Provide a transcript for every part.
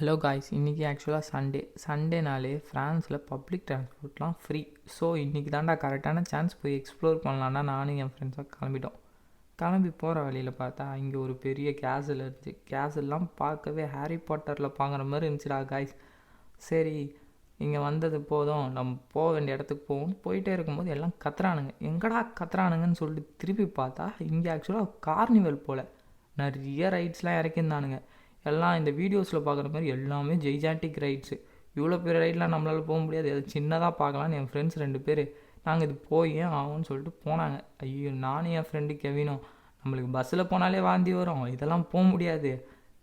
Hello guys, இன்றைக்கி ஆக்சுவலாக சண்டேனாலே ஃப்ரான்ஸில் பப்ளிக் டிரான்ஸ்போர்ட்லாம் ஃப்ரீ. ஸோ இன்றைக்கி தான்டா கரெக்டான சான்ஸ் போய் எக்ஸ்ப்ளோர் பண்ணலான்னா நானும் என் ஃப்ரெண்ட்ஸாக கிளம்பிட்டோம். கிளம்பி போகிற வழியில் பார்த்தா இங்கே ஒரு பெரிய கேஸில் இருந்துச்சு. கேஸெல்லாம் பார்க்கவே ஹாரி பாட்டரில் பார்க்குற மாதிரி இருந்துச்சுடா காய்ஸ். சரி, இங்கே வந்தது போதும், நம்ம போக வேண்டிய இடத்துக்கு போயிட்டே இருக்கும்போது எல்லாம் கத்துறானுங்க. எங்கடா கத்துறானுங்கன்னு சொல்லிட்டு திருப்பி பார்த்தா இங்கே ஆக்சுவலாக கார்னிவல் போல் நிறைய ரைட்ஸ்லாம் இறக்கியிருந்தானுங்க. எல்லாம் இந்த வீடியோஸில் பார்க்குற மாதிரி எல்லாமே ஜெய்ஜாண்டிக் ரைட்ஸு. இவ்வளோ பெரிய ரைட்லாம் நம்மளால் போக முடியாது, அது சின்னதாக பார்க்கலான்னு என் ஃப்ரெண்ட்ஸ் 2 பேர் நாங்கள் இது போயே ஆகும்னு சொல்லிட்டு போனாங்க. ஐயோ, நானும் என் ஃப்ரெண்டு கெவினும் நம்மளுக்கு பஸ்ஸில் போனாலே வாந்தி வரும், இதெல்லாம் போக முடியாது,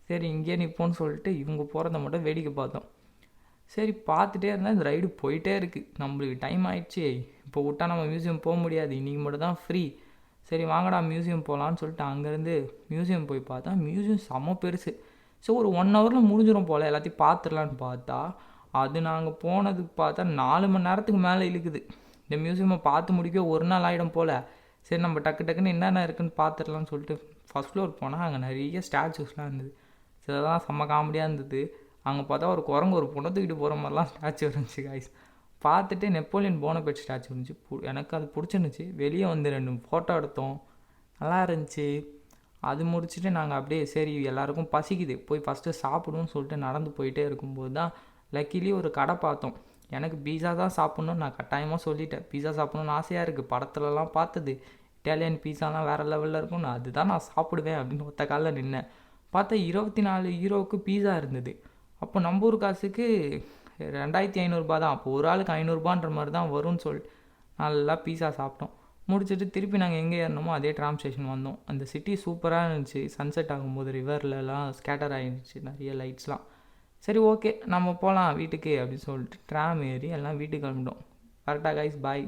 சரி இங்கேயே நிற்போன்னு சொல்லிட்டு இவங்க போகிறத மட்டும் வேடிக்கை பார்த்தோம். சரி, பார்த்துட்டே இருந்தால் இந்த ரைடு போயிட்டே இருக்குது. நம்மளுக்கு டைம் ஆகிடுச்சி, இப்போ விட்டால் நம்ம மியூசியம் போக முடியாது, இன்றைக்கி மட்டும் தான் ஃப்ரீ. சரி வாங்கடா மியூசியம் போகலான்னு சொல்லிட்டு அங்கேருந்து மியூசியம் போய் பார்த்தா மியூசியம் செம்ம பெருசு. ஸோ ஒரு 1 ஹவரில் முடிஞ்சிடும் போல், எல்லாத்தையும் பார்த்துடலான்னு பார்த்தா அது நாங்கள் போனதுக்கு பார்த்தா 4 மணி நேரத்துக்கு மேலே இழுக்குது. இந்த மியூசியமை பார்த்து முடிக்க 1 நாள் ஆகிடும் போல். சரி நம்ம டக்குன்னு என்னென்ன இருக்குதுன்னு பார்த்துடலான்னு சொல்லிட்டு ஃபஸ்ட் ஃப்ளோர் போனால் அங்கே நிறைய ஸ்டாச்சுஸ்லாம் இருந்தது. சிலதான் செம்ம காமெடியாக இருந்தது. அங்கே பார்த்தா ஒரு குரங்கு ஒரு பொண்ணை தூக்கிட்டு போகிற மாதிரிலாம் ஸ்டாச்சு இருந்துச்சு காய்ஸ். பார்த்துட்டு நெப்போலியன் போனபெட் ஸ்டாச்சு இருந்துச்சு. எனக்கு அது பிடிச்சிருந்துச்சி. வெளியே வந்து 2 ஃபோட்டோ எடுத்தோம், நல்லா இருந்துச்சு. அது முடிச்சுட்டு நாங்கள் அப்படியே சரி எல்லாேருக்கும் பசிக்குது, போய் ஃபஸ்ட்டு சாப்பிடுன்னு சொல்லிட்டு நடந்து போயிட்டே இருக்கும்போது தான் லக்கிலி ஒரு கடை பார்த்தோம். எனக்கு பீஸா தான் சாப்பிட்ணுன்னு நான் கட்டாயமாக சொல்லிட்டேன். பீஸா சாப்பிட்ணுன்னு ஆசையாக இருக்குது, படத்துலலாம் பார்த்தது இட்டாலியன் பீஸாலாம் வேறு லெவலில் இருக்கும்னு, அதுதான் நான் சாப்பிடுவேன் அப்படின்னு ஒத்த காலில் நின்னேன். பார்த்தா 24 யூரோவுக்கு பீஸா இருந்தது. அப்போ நம்ம ஊர் காசுக்கு 2500 தான். அப்போ ஒரு ஆளுக்கு 500 மாதிரி தான் வரும்னு சொல்லிட்டு நல்லா பீஸா சாப்பிட்டோம். முடிச்சுட்டு திருப்பி நாங்கள் எங்கே ஏறினோமோ அதே ட்ராம் ஸ்டேஷன் வந்தோம். அந்த சிட்டி சூப்பராக இருந்துச்சு. சன்செட் ஆகும்போது ரிவர்லலாம் ஸ்கேட்டர் ஆகிருந்துச்சு நிறைய லைட்ஸ்லாம். சரி ஓகே நம்ம போகலாம் வீட்டுக்கு அப்படின்னு சொல்லிட்டு ட்ராம் ஏறி எல்லாம் வீட்டுக்கு கிளம்பிட்டோம். கரெக்டாக கைஸ், பாய்.